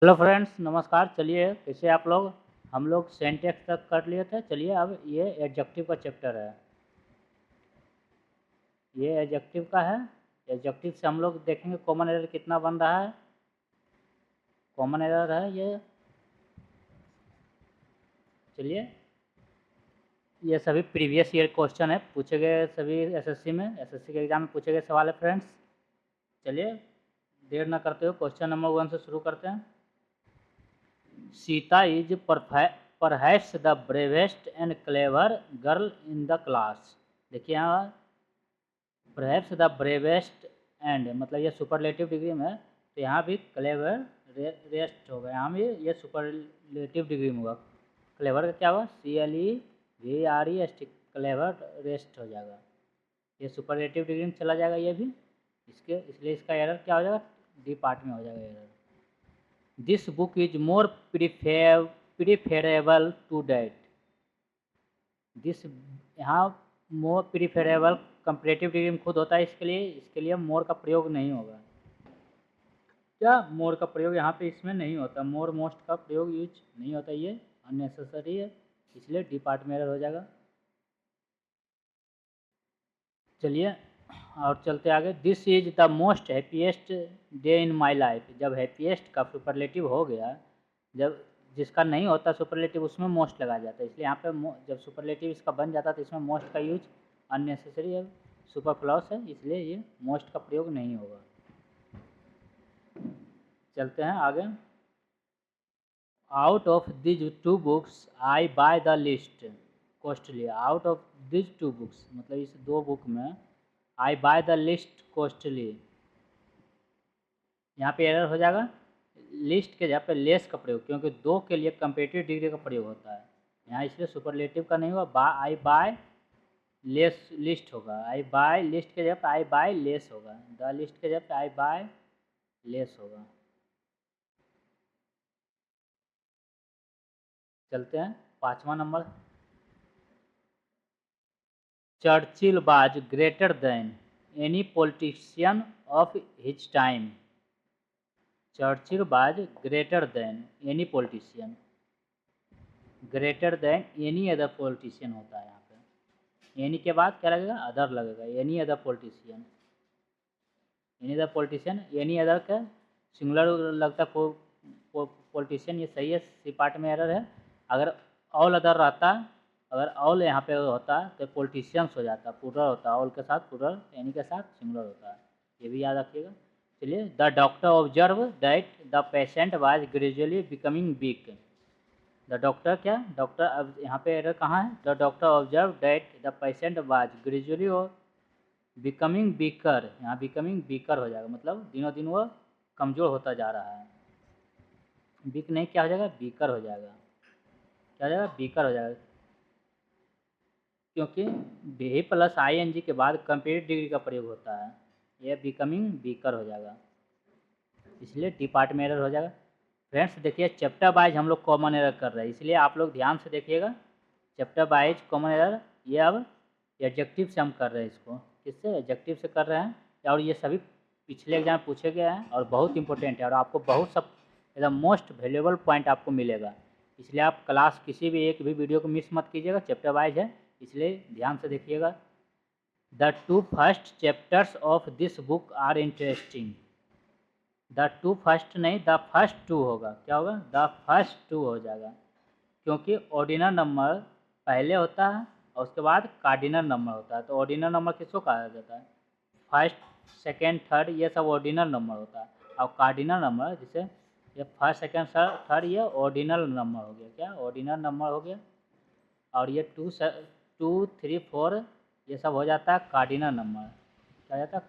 Hello friends, नमस्कार। चलिए, कैसे आप लोग? हम लोग सेंटेक्स तक कर लिए थे। चलिए, अब ये एडजेक्टिव का चैप्टर है। ये एडजेक्टिव का है। एडजेक्टिव से हम लोग देखेंगे कॉमन एरर कितना बन रहा है। कॉमन एरर है ये। चलिए, ये सभी प्रीवियस ईयर क्वेश्चन है, पूछे गए सभी एसएससी के एग्जाम में पूछे गए सवाल है फ्रेंड्स। चलिए, देर ना करते हुए क्वेश्चन नंबर 1 से शुरू करते हैं। Sita is perhaps the bravest and clever girl in the class. देखिए यहाँ परहैप्स द ब्रेवेस्ट एंड मतलब ये सुपरलेटिव डिग्री में है, तो यहाँ भी क्लेवर रेस्ट होगा। यहाँ भी ये सुपरलेटिव डिग्री में होगा। क्लेवर का क्या होगा? CLEVEREST, क्लेवर रेस्ट हो जाएगा। ये सुपरलेटिव डिग्री में चला जाएगा ये भी। इसलिए इसका एरर क्या हो जाएगा? डी पार्ट में हो जाएगा error. This book is more preferable to that. This यहाँ मोर प्रीफेरेबल कंपेरेटिव डिग्री में खुद होता है, इसके लिए मोर का प्रयोग नहीं होगा। क्या मोर का प्रयोग यहाँ पे इसमें नहीं होता? मोर मोस्ट का प्रयोग यूज नहीं होता, ये अननेसेसरी है, इसलिए डी पार्ट में एरर हो जाएगा। चलिए और चलते आगे। This is the most happiest day in my life. जब हैप्पीएस्ट का सुपरलेटिव हो गया, जब जिसका नहीं होता सुपरलेटिव उसमें मोस्ट लगाया जाता है, इसलिए यहाँ पे जब सुपरलेटिव इसका बन जाता है तो इसमें मोस्ट का यूज अननेसेसरी है, सुपरफ्लूअस है, इसलिए ये मोस्ट का प्रयोग नहीं होगा। चलते हैं आगे। Out of these two books I by the list costly. Out of these two books मतलब इस दो बुक में आई बाय द लिस्ट कॉस्टली, यहाँ पे एरर हो जाएगा। लिस्ट के जगह पे लेस का प्रयोग, क्योंकि दो के लिए कंपेरेटिव डिग्री का प्रयोग होता है यहाँ, इसलिए सुपरलेटिव का नहीं होगा। आई बाय लेस लिस्ट होगा। आई बाय लिस्ट के जगह पे आई बाय लेस होगा। द लिस्ट के जगह पे आई बाय लेस होगा। चलते हैं 5वां number. Churchill was greater than any politician of his time. Churchill was greater than any politician. Greater than any other politician होता है यहाँ पे। एनी के बाद क्या लगेगा? अदर लगेगा। Any other politician. Any other politician, any other का सिंगुलर लगता है पॉलिटिशियन, ये सही है। सी पार्ट में एरर है। अगर ऑल अदर रहता, अगर ऑल यहाँ पे होता तो पॉलिटिशियंस हो जाता, प्लूरल होता, ऑल के साथ प्लूरल, एनी के साथ सिंगुलर होता है, ये भी याद रखिएगा। चलिए, the doctor observe that the patient was gradually becoming week. The doctor क्या? डॉक्टर, अब यहाँ पे एरर कहाँ है? The doctor observe that the patient was gradually becoming weaker. यहाँ बिकमिंग वीकर हो जाएगा, मतलब दिनों दिन वो कमज़ोर होता जा रहा है। वीक नहीं, क्या हो जाएगा? वीकर हो जाएगा। क्या हो जाएगा? वीकर हो जाएगा, क्योंकि बी प्लस ING के बाद कंपेरेटिव डिग्री का प्रयोग होता है। यह बिकमिंग वीकर हो जाएगा, इसलिए डी पार्ट में एरर हो जाएगा। फ्रेंड्स देखिए, चैप्टर वाइज हम लोग कॉमन एरर कर रहे हैं, इसलिए आप लोग ध्यान से देखिएगा। चैप्टर वाइज कॉमन एरर, ये अब एडजेक्टिव से हम कर रहे हैं इसको। किससे? एडजेक्टिव से कर रहे हैं, और ये सभी पिछले एग्जाम में पूछे गए हैं और बहुत इंपॉर्टेंट है, और आपको बहुत सब एकदम मोस्ट वैल्यूएबल पॉइंट आपको मिलेगा। इसलिए आप क्लास किसी भी एक भी वीडियो को मिस मत कीजिएगा, चैप्टर वाइज है, इसलिए ध्यान से देखिएगा। The two first chapters of this book are interesting. The two first नहीं, द फर्स्ट टू होगा। क्या होगा? द फर्स्ट टू हो जाएगा, क्योंकि ऑर्डिनल नंबर पहले होता है और उसके बाद कार्डिनल नंबर होता है। तो ऑर्डिनल नंबर किसको कहा जाता है? फर्स्ट, सेकेंड, थर्ड, ये सब ऑर्डिनल नंबर होता है। और कार्डिनल नंबर जिसे ये फर्स्ट, सेकेंड, थर्ड, ये ऑर्डिनल नंबर हो गया। क्या? ऑर्डिनल नंबर हो गया। और ये 2, 3, 4 ये सब हो जाता है कार्डिनल नंबर। क्या हो जाता है?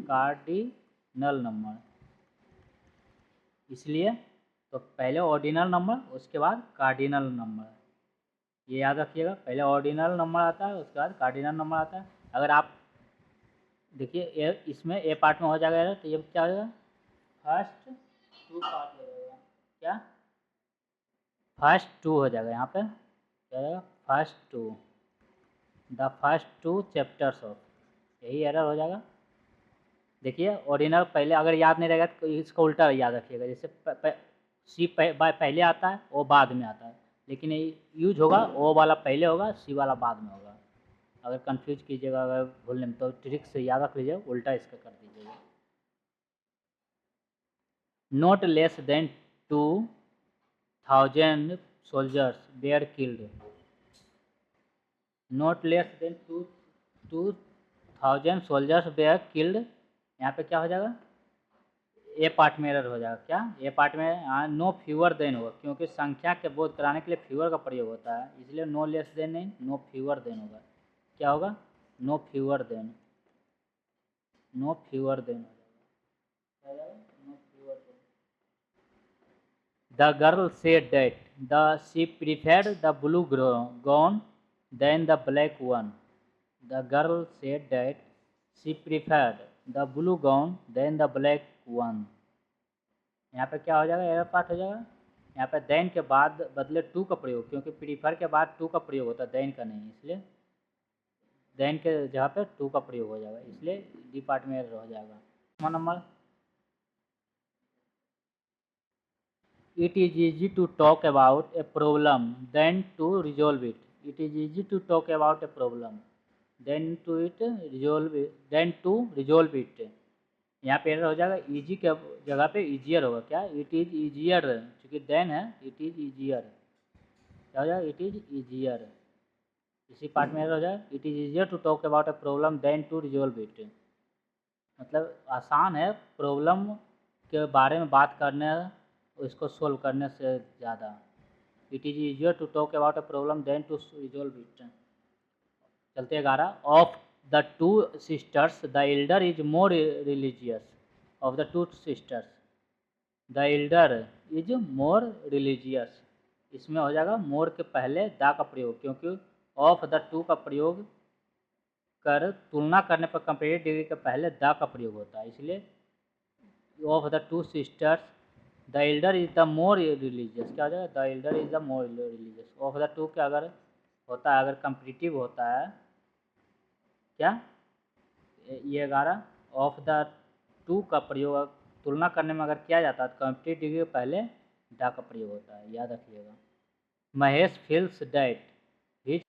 Cardinal number. इसलिए तो पहले ऑर्डिनल नंबर, उसके बाद कार्डिनल नंबर, ये याद रखिएगा। पहले ऑर्डिनल नंबर आता है, उसके बाद कार्डिनल नंबर आता है। अगर आप देखिए इसमें ए पार्ट में हो जाएगा तो ये क्या हो जाएगा? फर्स्ट टू पार्ट हो जाएगा। क्या? फर्स्ट टू हो जाएगा यहाँ पे। क्या हो जाएगा? First two, the first two chapters of, यही एरर हो जाएगा। देखिए ऑर्डिनल पहले अगर याद नहीं रहेगा तो इसका उल्टा याद रखिएगा। जैसे सी पहले आता है, ओ बाद में आता है, लेकिन यूज होगा ओ वाला पहले होगा, सी वाला बाद में होगा। अगर कंफ्यूज कीजिएगा, अगर भूलने में, तो ट्रिक से याद रख लीजिए, उल्टा इसका कर दीजिएगा। Not less than 2000 soldiers were killed. Not less than 2000 soldiers were killed. यहाँ पे क्या हो जाएगा, ए पार्ट में एरर हो जाएगा। क्या ए पार्ट में, हाँ, नो फ्यूअर देन होगा, क्योंकि संख्या के बोध कराने के लिए फ्यूअर का प्रयोग होता है, इसलिए नो लेस देन नहीं, नो फ्यूअर देन होगा। क्या होगा, no fewer than, no fewer than हो जाएगा, no fewer than. The girl said that she preferred the blue gown than the black one. The girl said that she preferred the blue gown than the black one. यहाँ पे क्या हो जाएगा, error part हो जाएगा। यहाँ पे then के बाद बदले टू का प्रयोग, क्योंकि प्रीफर के बाद टू का प्रयोग होता है, देन का नहीं, इसलिए देन के जगह पे टू का प्रयोग हो जाएगा, इसलिए डी पार्ट में एरर हो जाएगा। Number, It is easy to talk about a problem than to resolve it. It is easy to talk about a problem than to resolve it. यहाँ पे एरर हो जाएगा, इजी के जगह पे इजियर होगा। क्या, इट इज इजियर, क्योंकि देन है, इट इज इजियर। क्या हो जाएगा, इट इज इजियर। इसी पार्ट में एरर हो जाएगा, it is easier to talk about a problem than to resolve it. मतलब आसान है प्रॉब्लम के बारे में बात करने, इसको सोल्व करने से ज़्यादा। It is easier to talk about a problem than to resolve it. चलते 11, of the two sisters the elder is more religious. Of the two sisters the elder is more religious, इसमें हो जाएगा मोर के पहले the का प्रयोग, क्योंकि of the to का प्रयोग कर तुलना करने पर कंपेरेटिव डिग्री के पहले द का प्रयोग होता है, इसलिए of the two sisters the elder is the more religious. क्या हो जाएगा, the elder is the more religious. Of the to के अगर होता है, अगर कंपेटिटिव होता है, क्या ये 11, ऑफ द टू का प्रयोग तुलना करने में अगर किया जाता है तो कंपेटिटिव डिग्री पहले द का प्रयोग होता है, याद रखिएगा। महेश फील्स डैट हिज,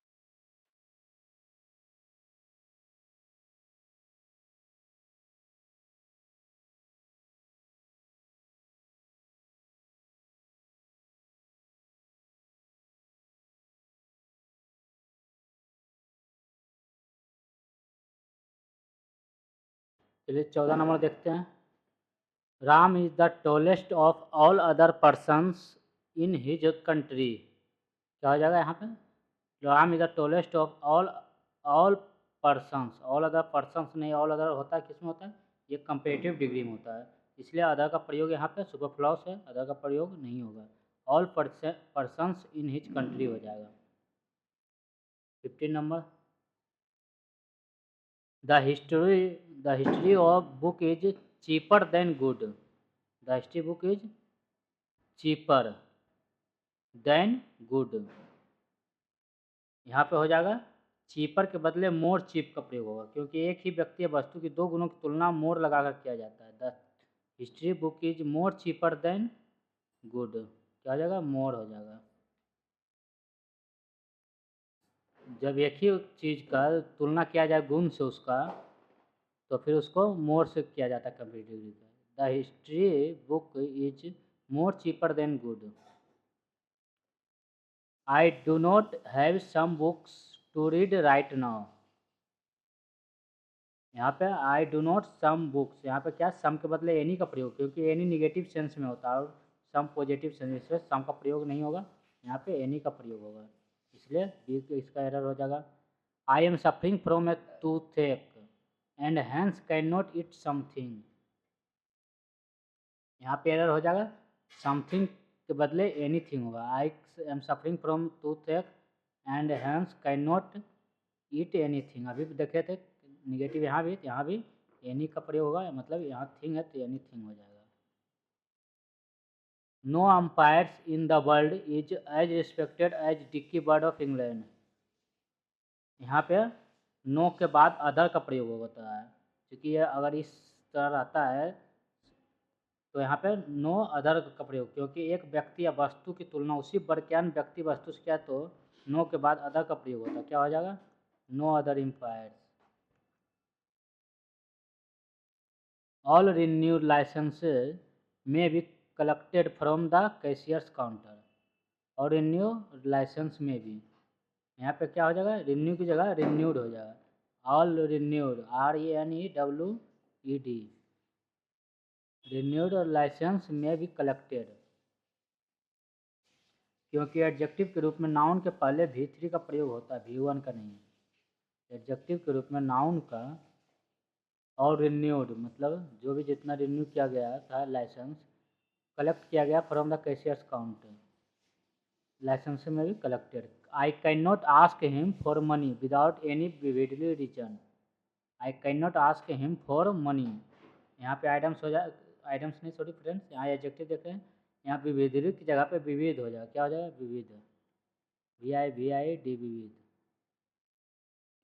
चलिए 14 नंबर देखते हैं। Ram is the tallest of all other persons in his country. क्या हो जाएगा यहाँ पे, Ram is the tallest of all persons. All other persons नहीं, ऑल अदर होता है किस में होता है, ये कंपेरेटिव डिग्री में होता है, इसलिए अदर का प्रयोग यहाँ पे सुपरफ्लूअस है, अदर का प्रयोग नहीं होगा। All persons in his country हो जाएगा। 15 number, the history of book is cheaper than good. The history book is cheaper than good, यहाँ पे हो जाएगा चीपर के बदले मोर चीप का प्रयोग होगा, क्योंकि एक ही व्यक्ति या वस्तु की दो गुणों की तुलना मोर लगाकर किया जाता है। The history book is more cheaper than good, क्या हो जाएगा, मोर हो जाएगा। जब एक ही चीज़ का तुलना किया जाए गुण से उसका, तो फिर उसको मोर से किया जाता है कंपेरेटिव डिग्री का। The history book is more cheaper than good. I do not have some books to read right now. यहाँ पे I do not some books, यहाँ पे क्या, सम के बदले एनी का प्रयोग, क्योंकि एनी निगेटिव सेंस में होता है और सम पॉजिटिव सेंस में, सम का प्रयोग नहीं होगा, यहाँ पे एनी का प्रयोग होगा, इसलिए डी इसका एरर हो जाएगा। I am suffering from a toothache and hence can not eat something. यहाँ पे एरर हो जाएगा, समथिंग के बदले एनीथिंग होगा। I am suffering from toothache and hence can not eat anything. अभी भी देखे थे निगेटिव, यहाँ भी एनी का प्रयोग होगा, मतलब यहाँ थिंग है तो एनी थिंग हो जाएगा। No umpires in the world is as respected as Dickie Bird of England. यहाँ पे नो के बाद अदर का प्रयोग होता है, क्योंकि ये अगर इस तरह रहता है तो यहाँ पे नो अदर का प्रयोग, क्योंकि एक व्यक्ति या वस्तु की तुलना उसी वाक्यांश व्यक्ति वस्तु से किया तो नो के बाद अदर का प्रयोग होता है। क्या हो जाएगा? No other employers. All renewed licenses may be collected from the cashier's counter. और रिन्यू लाइसेंस में भी यहाँ पे क्या हो जाएगा? रिन्यू की जगह रिन्यूड हो जाएगा। All renewed, RENEWED, renewed licence में भी कलेक्टेड, क्योंकि एडजेक्टिव के रूप में नाउन के पहले V3 का प्रयोग होता है, V1 का नहीं। एडजेक्टिव के रूप में नाउन का और रिन्यूड मतलब जो भी जितना रिन्यू किया गया था लाइसेंस, कलेक्ट किया गया from the cashier's counter, licence में भी collected. I can not ask him for money without any vividly reason. I can not ask him for money, यहाँ पे आइटम्स हो जाए, आइटम्स नहीं सॉरी फ्रेंड्स, यहाँ एडजेक्टिव देख रहे हैं, यहाँ विविध की जगह पे विविध हो जाएगा। क्या हो जाएगा? विविध, VIVID, विविध,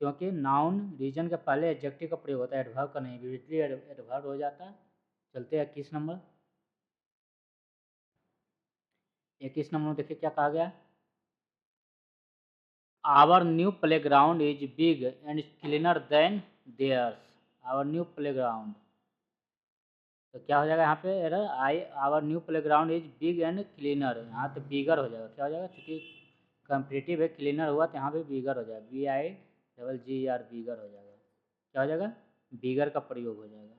क्योंकि नाउन रीजन के पहले एडजेक्टिव का प्रयोग होता है, एडवर्ब का नहीं। विविधली एडवर्ब हो जाता है। चलते हैं 21 नंबर। 21 नंबर में देखिए क्या कहा गया? Our new playground is big and cleaner than theirs. Our new playground, तो क्या हो जाएगा यहाँ पे? Error, our new playground is big and cleaner, यहाँ तो बिगर हो जाएगा। क्या हो जाएगा? क्योंकि कंपेरेटिव है, क्लीनर हुआ तो यहाँ पे बिगर हो जाएगा, BIGGER, बिगर हो जाएगा। क्या हो जाएगा? बिगर का प्रयोग हो जाएगा।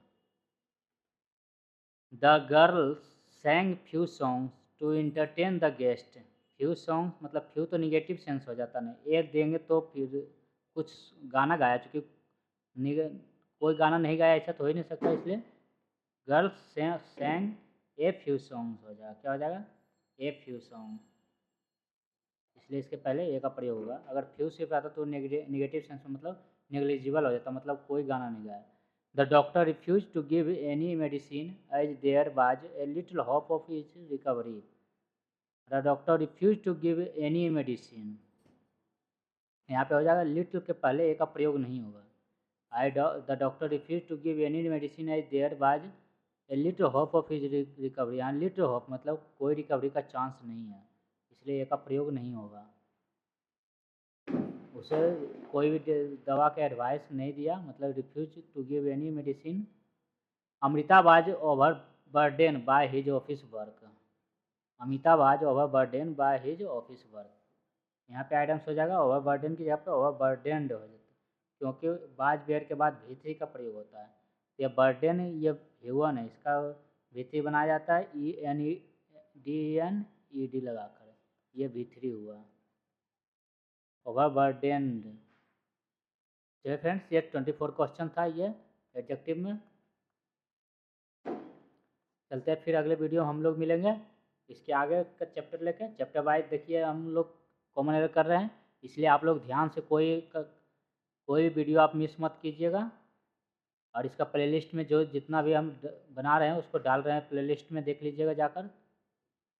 The girls sang few songs to entertain the guest. Few songs मतलब फ्यू तो निगेटिव सेंस हो जाता नहीं, एक देंगे तो फिर कुछ गाना गाया, चूँकि कोई गाना नहीं गाया ऐसा तो हो ही नहीं सकता, इसलिए girls sang a few songs हो जाएगा। क्या हो जाएगा? ए फ्यू सॉन्ग, इसलिए इसके पहले ए का प्रयोग होगा। अगर फ्यू सिर्फ आता तो निगेटिव सेंस में मतलब नेग्लिजिबल हो जाता, मतलब कोई गाना नहीं गाया। The doctor refuse to give any medicine as there was a little hope of his recovery. The doctor refuse to give any medicine, यहाँ पे हो जाएगा लिटिल के पहले ए का प्रयोग नहीं होगा। The doctor refuse to give any medicine as there was a little hope of his recovery. यहाँ लिटिल होप मतलब कोई रिकवरी का चांस नहीं है, इसलिए ए का प्रयोग नहीं होगा। उसे कोई भी दवा का एडवाइस नहीं दिया, मतलब refuse to give any medicine. Amrita was over burden by his office work. Amita was over burden by his office work, यहाँ पे आइटम्स हो जाएगा ओवर बर्डन की जगह पे ओवर बर्डेंड हो जाता है, क्योंकि बाज बेयर के बाद V3 का प्रयोग होता है। ये बर्डन, ये ह्यून है, इसका V3 बनाया जाता है ENED लगाकर, ये V3 हुआ ओवर बर्डेंड। चलिए फ्रेंड्स, ये 24 क्वेश्चन था ये एडजेक्टिव में। चलते हैं फिर अगले वीडियो हम लोग मिलेंगे इसके आगे का चैप्टर लेके। चैप्टर वाइज देखिए हम लोग कॉमन एरर कर रहे हैं, इसलिए आप लोग ध्यान से कोई वीडियो आप मिस मत कीजिएगा। और इसका प्लेलिस्ट में जो जितना भी हम बना रहे हैं उसको डाल रहे हैं प्लेलिस्ट में, देख लीजिएगा जाकर।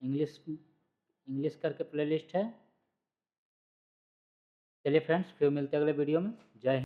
इंग्लिश करके प्लेलिस्ट है। चलिए फ्रेंड्स, फिर मिलते हैं अगले वीडियो में। जय हिंद।